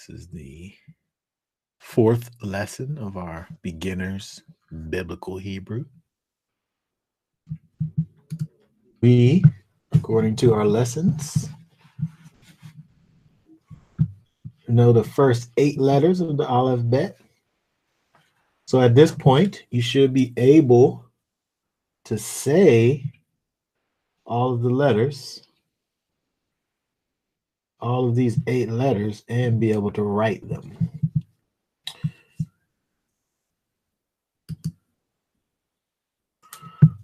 This is the fourth lesson of our beginners biblical Hebrew. We, according to our lessons, know the first 8 letters of the alphabet. So at this point, you should be able to say all of the letters, all of these 8 letters, and be able to write them.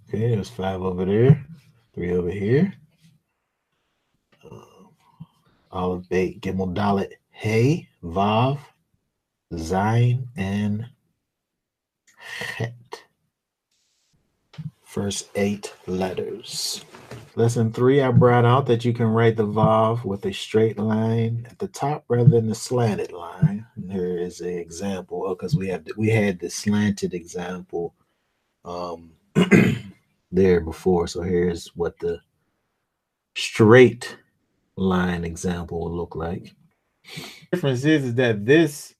Okay, there's 5 over there, 3 over here. Aleph, Bet, Gimel, Dalet, Hey, Vav, Zayin, and Het. First 8 letters. Lesson 3, I brought out that you can write the Vav with a straight line at the top rather than the slanted line. And here is an example, because we had the slanted example there before. So here's what the straight line example will look like. The difference is that this,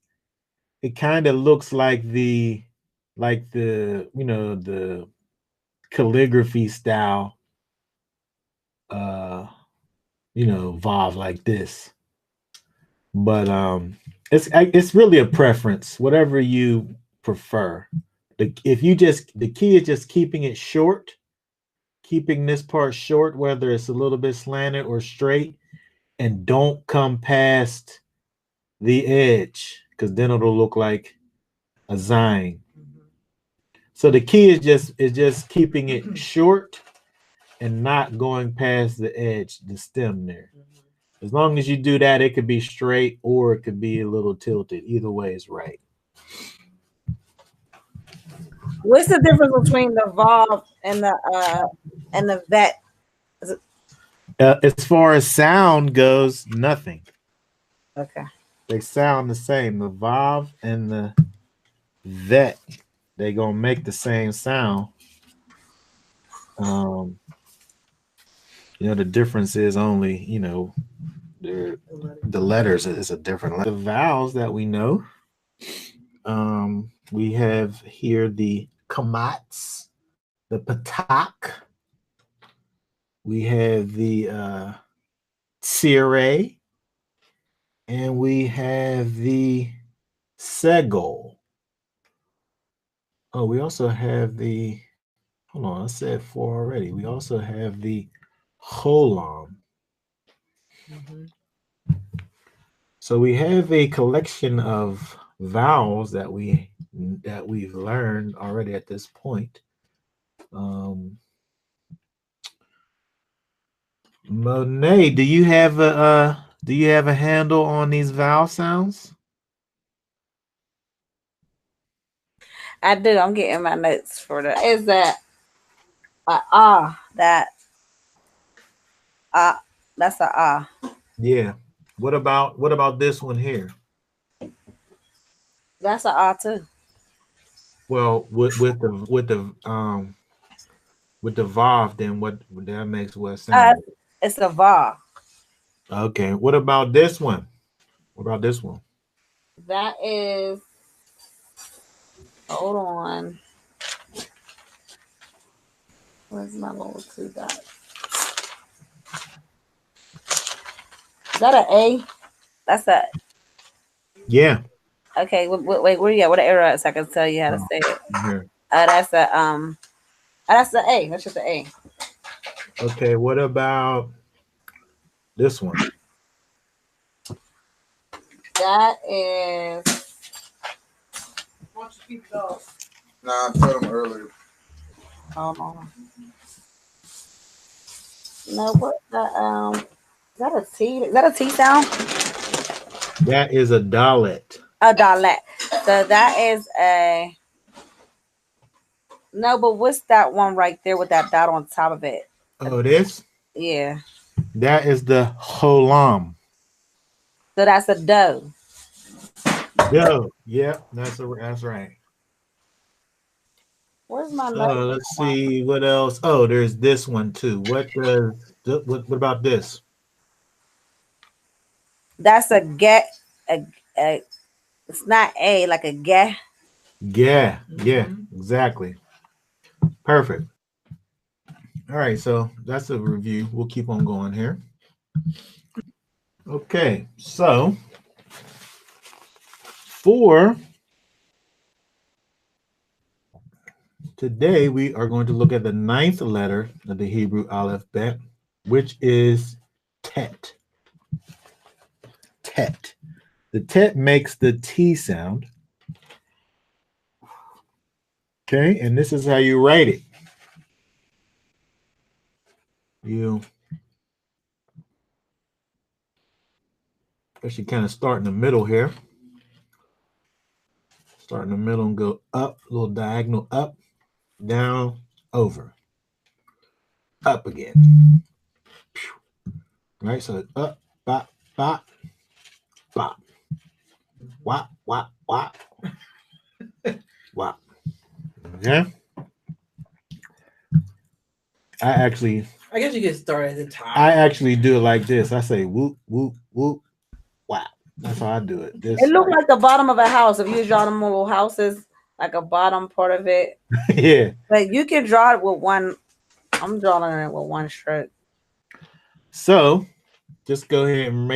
it kind of looks like the the calligraphy style Vav like this. But it's really a preference, whatever you prefer. The key is just keeping it short, keeping this part short, whether it's a little bit slanted or straight, and don't come past the edge, because then it'll look like a Zayin. So the key is just keeping it short and not going past the edge, the stem there. As long as you do that, it could be straight or it could be a little tilted. Either way is right. What's the difference between the Vav and the vet? As far as sound goes, nothing. Okay. They sound the same. The Vav and the vet, they're gonna make the same sound. The difference is only, the letters is a different. The vowels that we know, we have here the kamats, the patak. We have the tsire, and we have the segol. Oh, we also have the, hold on, I said 4 already. We also have the cholam. So we have a collection of vowels that we've learned already at this point. Monet, do you have a handle on these vowel sounds? I do. I'm getting my notes for that. Is that that's a Yeah. What about this one here? That's a too. Well, with the Vav, then what that makes what sound? It's a Vav. Okay. What about this one? What about this one? That is. Hold on. Where's my little 2 dots? Is that an A? That's a. Yeah. Okay. Wait. Where you at? What error? So I can tell you how to say it. That's a That's the A. That's just the A. Okay. What about this one? That is. Why don't you keep those? Nah, I told him earlier. Hold on. No, what the is that a T? Is that a T sound? That is a dalet. A dalet. So that is a. No, but what's that one right there with that dot on top of it? Oh, this? Yeah. That is the cholam. So that's a dough. Dough. Yeah, that's right. Where's my note? Let's see what else. Oh, there's this one too. What about this? That's a it's not a like a gah. Yeah, yeah, exactly. Perfect. All right, so that's a review. We'll keep on going here. Okay, so for today, we are going to look at the 9th letter of the Hebrew alphabet, which is tet. Tet. The tet makes the T sound. Okay, and this is how you write it. You actually kind of start in the middle here. Start in the middle and go up, a little diagonal up, down, over, up again. Right, so up, bop, bop, bop, wop, wop, wop, wop. Okay. I guess you can start at the top. I actually do it like this. I say whoop, whoop, whoop, whap. That's how I do it. It looks like the bottom of a house. If you draw them little houses, like a bottom part of it. Yeah. But you can draw it with one. I'm drawing it with one stroke. So just go ahead and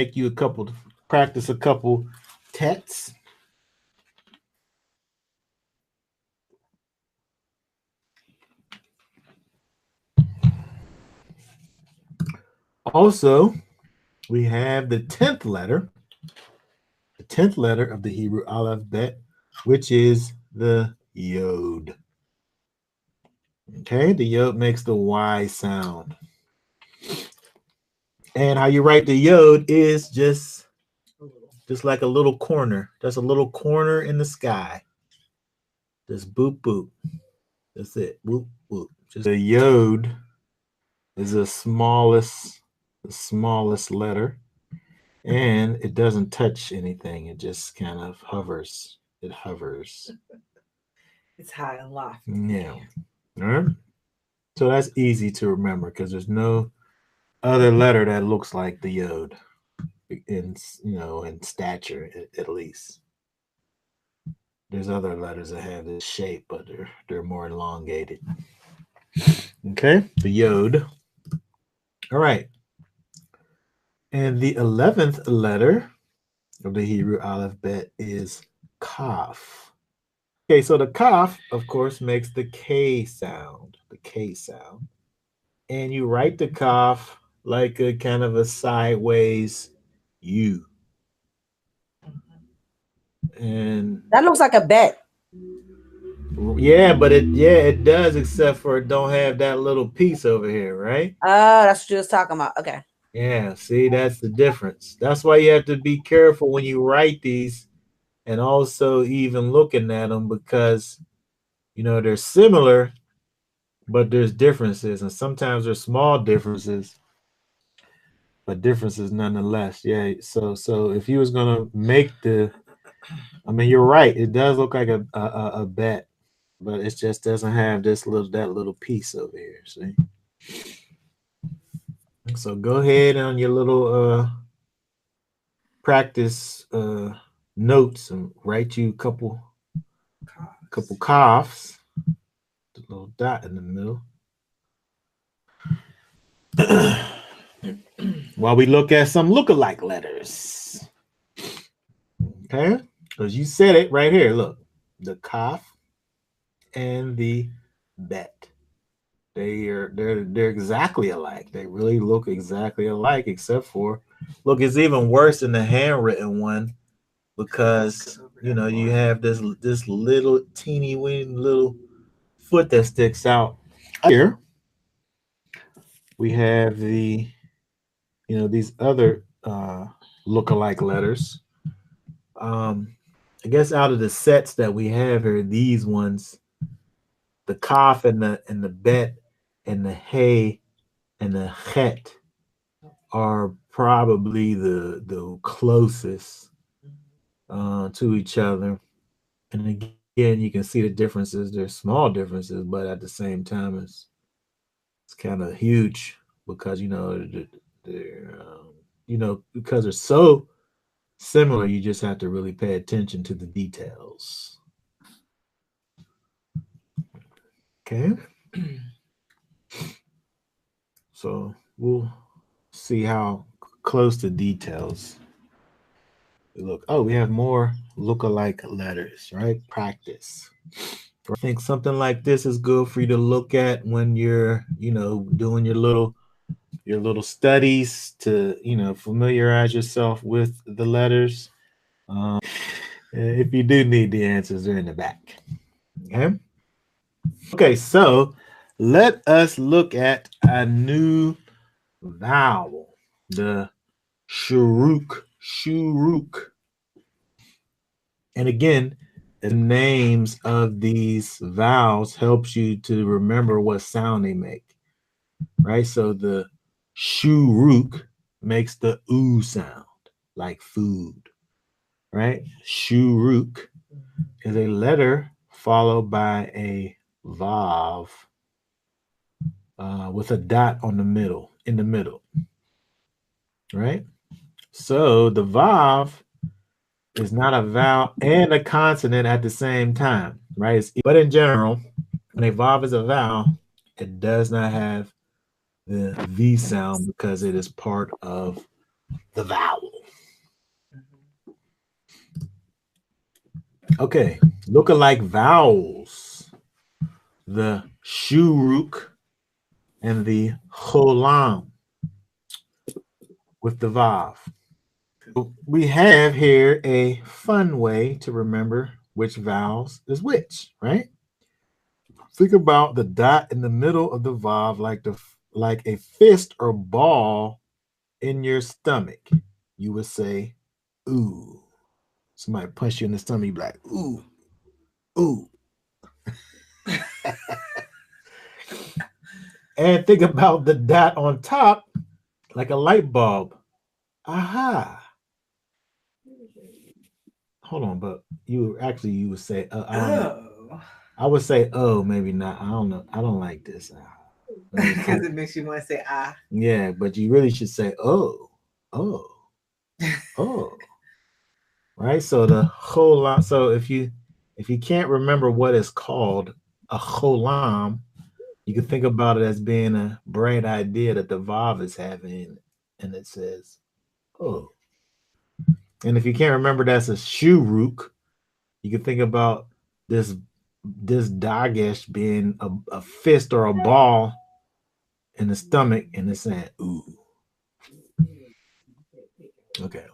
practice a couple tets. Also, we have the 10th letter. The 10th letter of the Hebrew alphabet, which is the yod. Okay, the yod makes the Y sound. And how you write the yod is just like a little corner. There's a little corner in the sky. Just boop, boop. That's it. Boop, boop. Just the yod is the smallest letter. And it doesn't touch anything. It just kind of hovers. It hovers. It's high and lofty. Yeah. All right. So that's easy to remember because there's no other letter that looks like the yod in stature at least. There's other letters that have this shape, but they're more elongated. Okay, the yod. All right. And the 11th letter of the Hebrew alphabet is kaf. Okay, so the kaf, of course, makes the K sound. The K sound. And you write the kaf like a kind of a sideways U. And that looks like a bet. Yeah, but it does, except for it don't have that little piece over here, right? Oh, that's what you was talking about. Okay. Yeah, see, that's the difference. That's why you have to be careful when you write these and also even looking at them because, they're similar, but there's differences. And sometimes there's small differences, but differences nonetheless. Yeah, so if you was going to make you're right. It does look like a bet, but it just doesn't have that little piece over here, see? So go ahead on your little practice notes and write you a couple coughs. The little dot in the middle. While we look at some lookalike letters. Okay? Because you said it right here. Look. The kaf and the bet. They're exactly alike. They really look exactly alike, except for look, it's even worse in the handwritten one because you have this little teeny weeny little foot that sticks out. Here we have the these other lookalike letters. I guess out of the sets that we have here, these ones, the kaf and the bet and the hay and the het are probably the closest to each other. And again, you can see the differences. There's small differences, but at the same time, it's kind of huge because they're because they're so similar. You just have to really pay attention to the details. Okay. So we'll see how close to details we look. Oh, we have more look-alike letters, right? Practice. I think something like this is good for you to look at when you're, doing your little studies to, familiarize yourself with the letters. If you do need the answers, they're in the back. Okay, so let us look at a new vowel, the Shuruk. And again, the names of these vowels helps you to remember what sound they make, right? So the Shuruk makes the oo sound, like food, right? Shuruk is a letter followed by a vav with a dot on the middle, in the middle, right? So the vav is not a vowel and a consonant at the same time, right? But in general, when a vav is a vowel, it does not have the V sound because it is part of the vowel. Okay, look-alike vowels. The Shuruk and the Cholam with the vav. We have here a fun way to remember which vowels is which, right? Think about the dot in the middle of the vav like a fist or ball in your stomach. You would say, ooh. Somebody punch you in the stomach, you'd be like, ooh, ooh. And think about the dot on top like a light bulb. Aha. Hold on, but you would say, I would say, oh, maybe not. I don't know. I don't like this. Because it makes you want to say ah. Yeah, but you really should say, oh. Right? So the cholam. So if you can't remember what it's called, a cholam, you can think about it as being a bright idea that the vav is having, and it says, oh. And if you can't remember that's a shuruk, you can think about this dagesh being a fist or a ball in the stomach, and it's saying, ooh. Okay.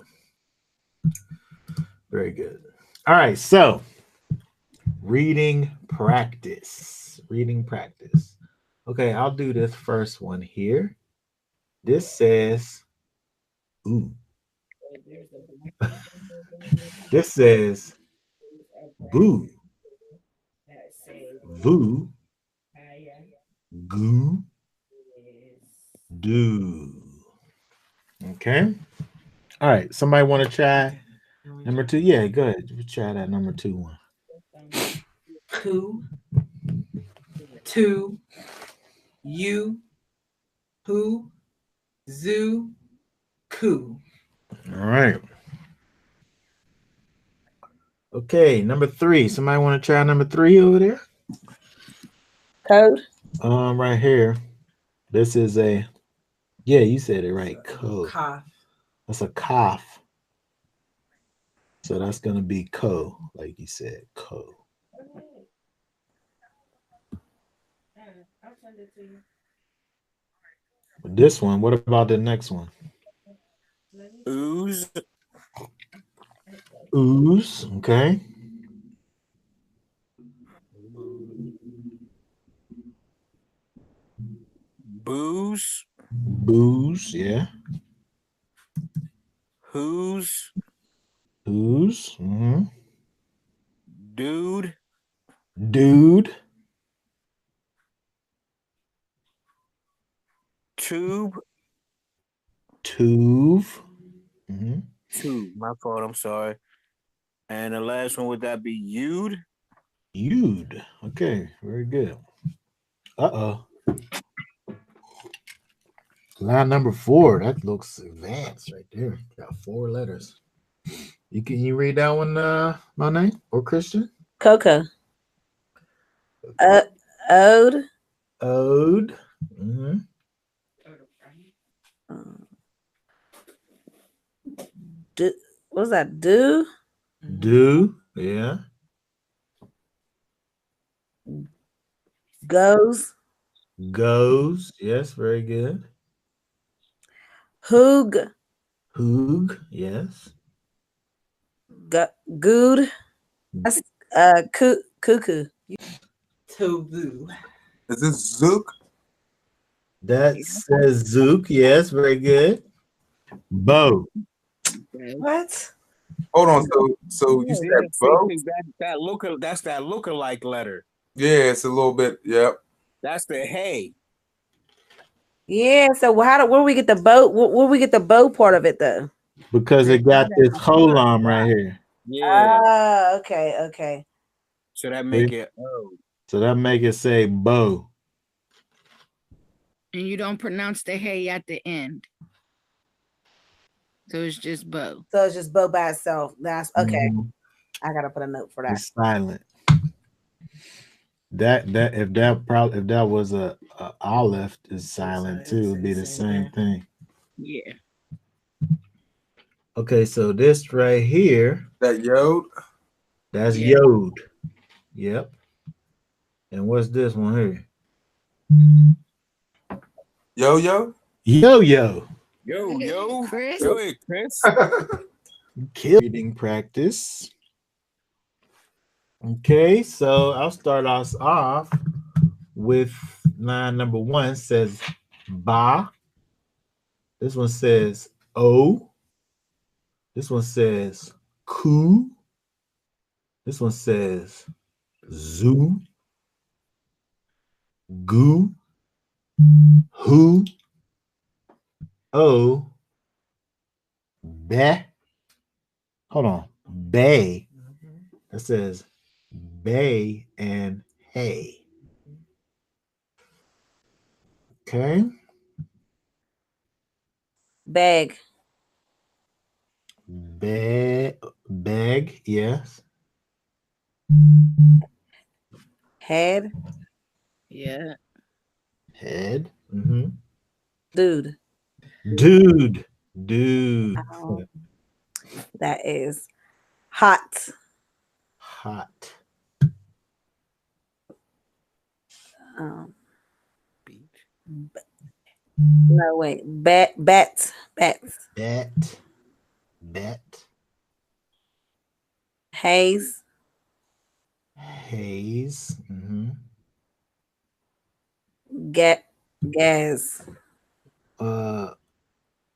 Very good. All right, so reading practice. Okay, I'll do this first one here. This says, ooh. This says, boo. Voo. Goo. Do. Okay. All right. Somebody want to try number 2? Yeah, go ahead. Try that number 2 one. Two. You. Who. Zoo. Coo. All right. Okay, number 3. Somebody want to try number 3 over there? Code. Right here. This is a. Yeah, you said it right. Code. Cough. That's a cough. So that's gonna be co, like you said, co. But this one, what about the next one? Ooze. Ooze, okay. Booze. Booze, yeah. Who's. Ooze. Mm-hmm. Dude. Dude. Tube. Tuve. Mm-hmm. Tube. My fault. I'm sorry. And the last one, would that be you'd? You'd. Okay, very good. Uh-oh. Line number 4. That looks advanced right there. Got 4 letters. Can you read that one, my name or Christian? Coco. Ode. Ode. Mm-hmm. What was that? Do. Do. Yeah. Goes. Goes. Yes, very good. Hoog. Hoog. Yes. Good. That's cuckoo. Tovu. Is this Zook? That says Zook. Yes, very good. Bow. What? Hold on. So you said bow? That's that lookalike letter. Yeah, it's a little bit. Yep. That's the hey. Yeah. So where do we get the bow? Where we get the bow part of it though? Because it got this colon right here. Yeah. Okay. So that make it oh. So that make it say bow. And you don't pronounce the hey at the end. So it's just bow. So it's just bow by itself. That's okay. Mm-hmm. I gotta put a note for that. It's silent. If that was a olive is silent too, it'd be the same thing. Yeah. Okay, so this right here, That yod. that's Yeah. yod. Yep. And what's this one here? Yo. Yo. Yo. Chris. Go ahead, Chris. Reading practice. Okay, so I'll start us off with line number 1 says ba. This one says o. This one says ku. This one says zoo. Goo. Who. O. Be. Hold on. Bay. That says bay and hay. Okay. Bag. Bag, yes. Head. Yeah. Head. Mm-hmm. Dude. Dude. That is hot. Hot. No, wait. Bats. Bet. Haze. Haze. Mm-hmm. Gas.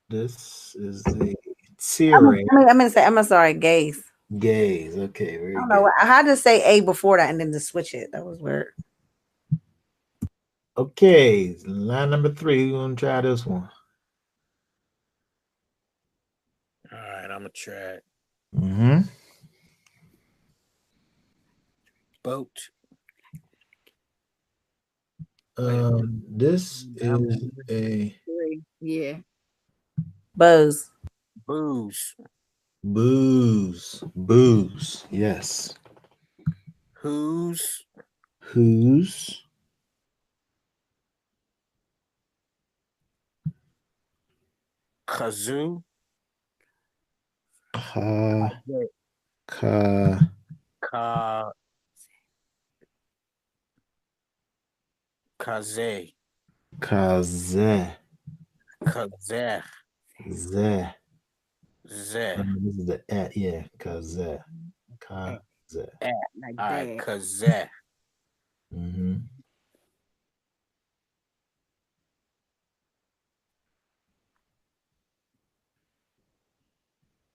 This is the Siri. I'm sorry, gaze. Gaze. Okay, very I don't good. know. I had to say A before that and then to switch it. That was weird. Okay, line number 3. We're gonna try this one. All right, I'm gonna try it. Mm-hmm. Boat. This is a Yeah. Buzz. Booze. Booze. Yes. Whose. Kazoo. Kaze. This is the at, yeah. Kaze. Like that. Kaze. Mm-hmm.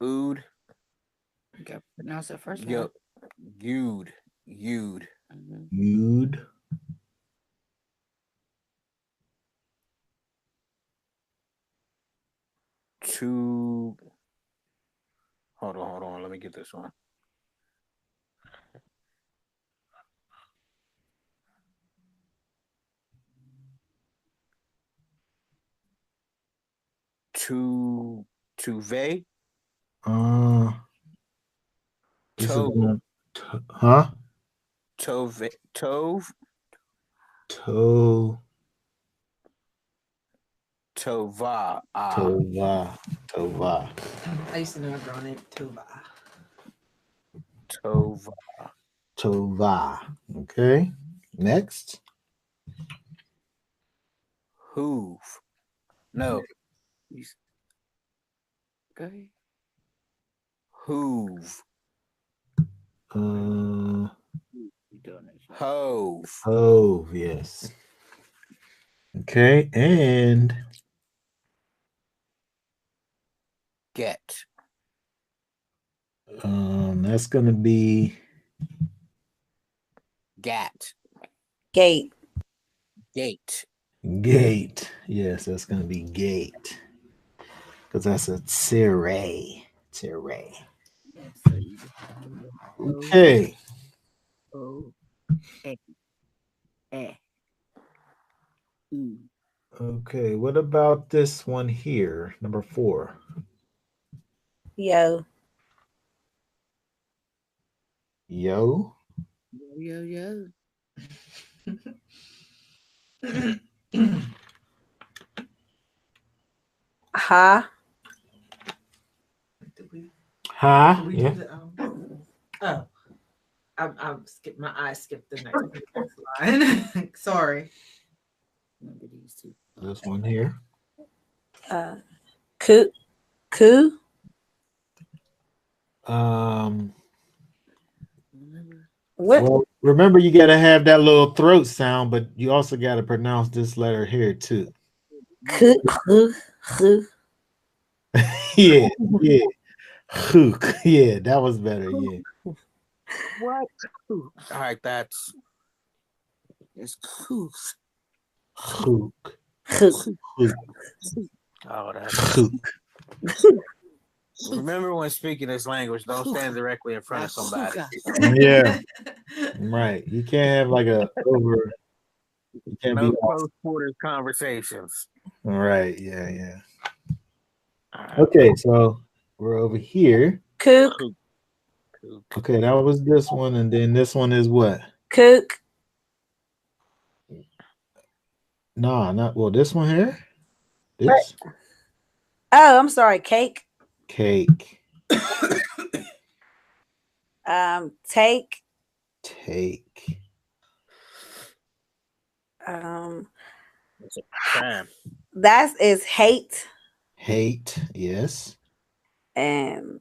Ood. You gotta pronounce it first. Yo. You'd. You'd. To. Hold on. Let me get this one. To vey. Tove. Huh? Tove. Tova. Tova. I used to know a girl named Tova. Tova. Okay. Next. Hoove. No. Okay. Hoove. Uh, Hove. Hove, yes. Okay, and Get. that's gonna be Gat. Gate. Gate. gate. Yes, that's gonna be gate. Because that's a tiray. Tiray. Okay. O A A E. Okay, what about this one here? Number 4. Yo. Yo. Yo. Ha. Ha. We Yeah. do the, I'm skip. My eyes skipped the next line. Sorry. This one here. Coo. What? Well, remember you got to have that little throat sound, but you also got to pronounce this letter here too. Coo. Yeah, yeah. Hook. Yeah, that was better. Yeah. What? All right, it's Hook. Hook. Oh, that's Hook. Remember when speaking this language, don't stand directly in front of somebody. Yeah. Right. You can't have like a over. You can't No be close quarters conversations. Right. Yeah. Yeah. Right. Okay. So we're over here. Cook. Okay. That was this one. And then this one is what? Cook. Nah, not well. This one here. This. Oh, I'm sorry. Cake. Cake. Take. Take. That is hate. Hate. Yes. And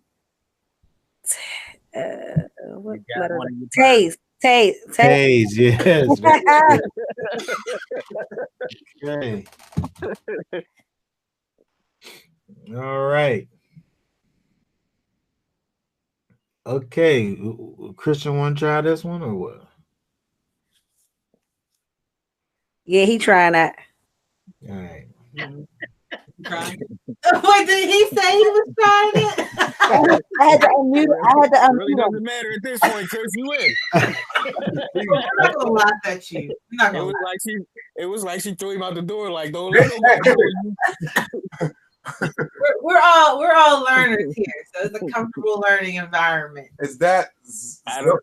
what letter? Taste. Taste. Yes. Okay. All right. Okay. Christian, want to try this one or what? Yeah, he trying that. All right. Wait, did he say he was trying it? I had to unmute. It really doesn't matter at this point, Chris. You win. I'm not gonna laugh at you. It was like she threw him out the door. Like, don't let nobody. We're all learners here, so it's a comfortable learning environment. Is that Zoka?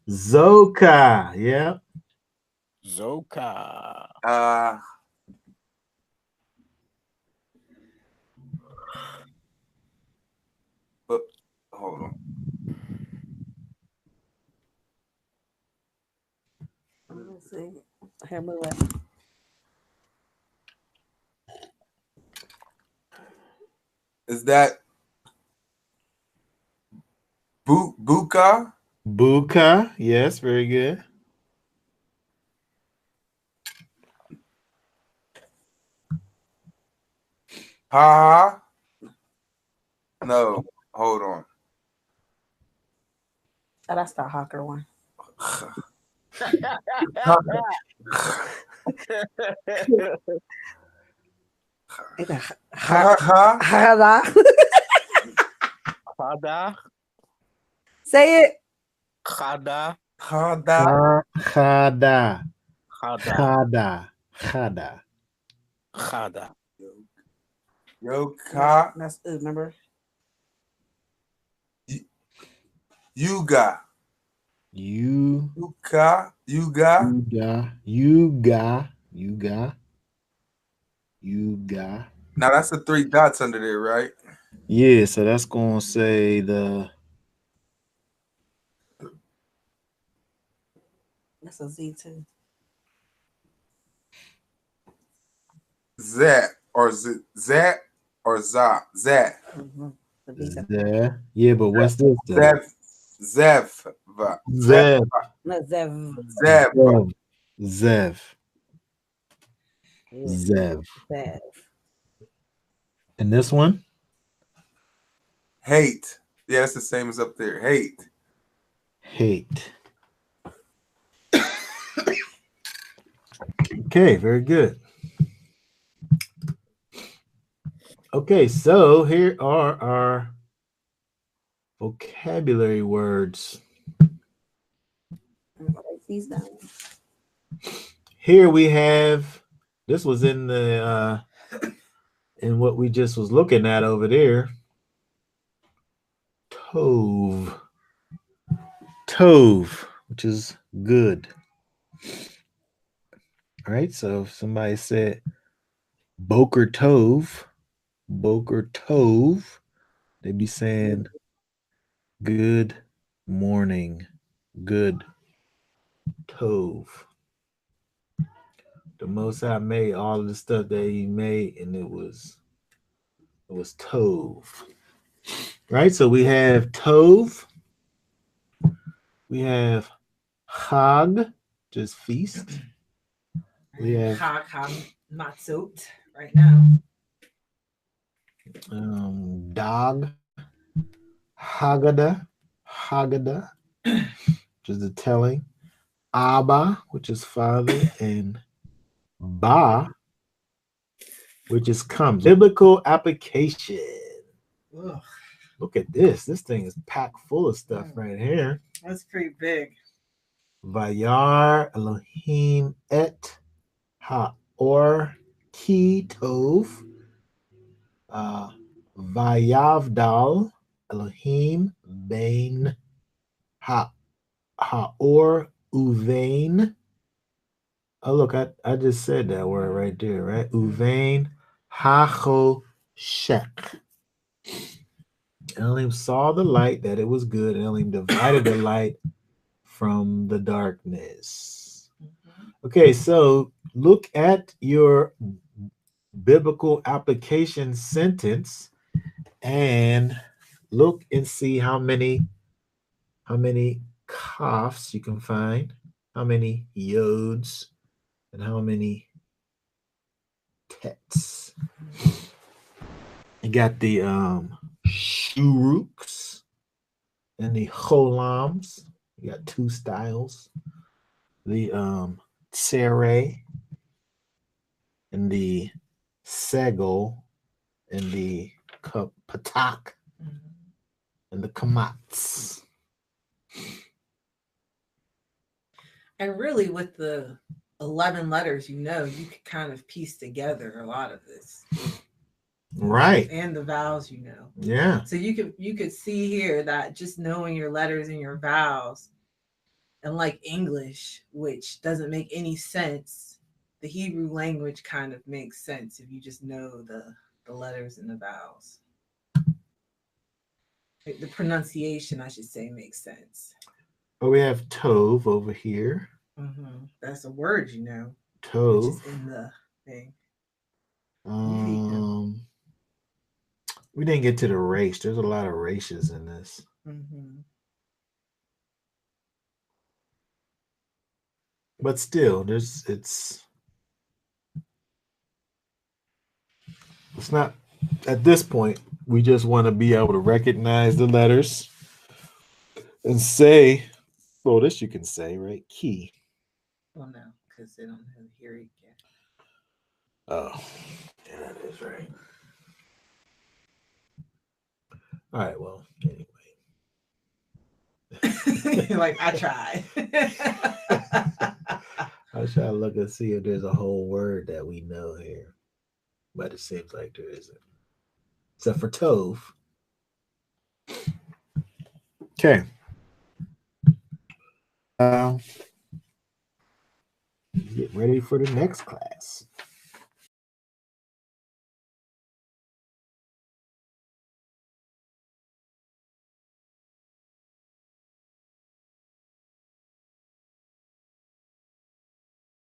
Zoka. Yeah. Zoka. But hold on. Let's see. Here, move it. Is that Buka? Buka. Yes, very good. Ha. No, hold on. Oh, that's the Hawker one. Ha Khada. Say it. Khada. Khada. Yoka. That's remember. Yuga. Yuga. Now that's the 3 dots under there, right? Yeah, so that's gonna say That's a Z too. Zat or Zat or Za. Zat. Yeah, but what's this though? Zev. Zev. No, Zev. Zev. Zev. Yeah. Zev. Zev. And this one? Hate. Yeah, it's the same as up there. Hate. Okay, very good. Okay, so here are our vocabulary words. Write these down. Here we have, this was in the in what we just was looking at over there. Tove, which is good. All right, so if somebody said Boker Tove, they'd be saying good morning, good Tove. The Most High made all of the stuff that He made, and it was Tove. Right? So we have Tove. We have Chag, just feast. We have Chag Matzot right now. Dag, Haggadah, which is the telling. Abba, which is father, and Ba, which is comes. Biblical application. Ugh. Look at this. This thing is packed full of stuff right here. That's pretty big. Vayar Elohim et haor ki tov. Vayavdal Elohim bein haor uvein. Oh, look, I just said that word right there, right? Uvein hachoshek. Elohim saw the light, that it was good, and Elohim divided the light from the darkness. Okay, so look at your biblical application sentence and look and see how many kafs you can find, how many yods, and how many tets. You got the shuruks and the cholams. You got 2 styles. The tsere and the segol and the patak and the kamats. And really, with the 11 letters, you could kind of piece together a lot of this. Right. And the vowels, Yeah. So you could see here that just knowing your letters and your vowels, and like English, which doesn't make any sense, the Hebrew language kind of makes sense if you just know the letters and the vowels. The pronunciation, I should say, makes sense. But we have Tove over here. Mm-hmm. That's a word, Tove. Which is in the thing. We didn't get to the race. There's a lot of races in this. Mm-hmm. But still, it's not, at this point, we just want to be able to recognize the letters and say, well, this you can say, right? Key. Well, no, because they don't have hear it yet. Oh, yeah, that is right. All right, well, anyway. Like, I tried. I was trying to look and see if there's a whole word that we know here, but it seems like there isn't, except for Tove. Okay, get ready for the next class.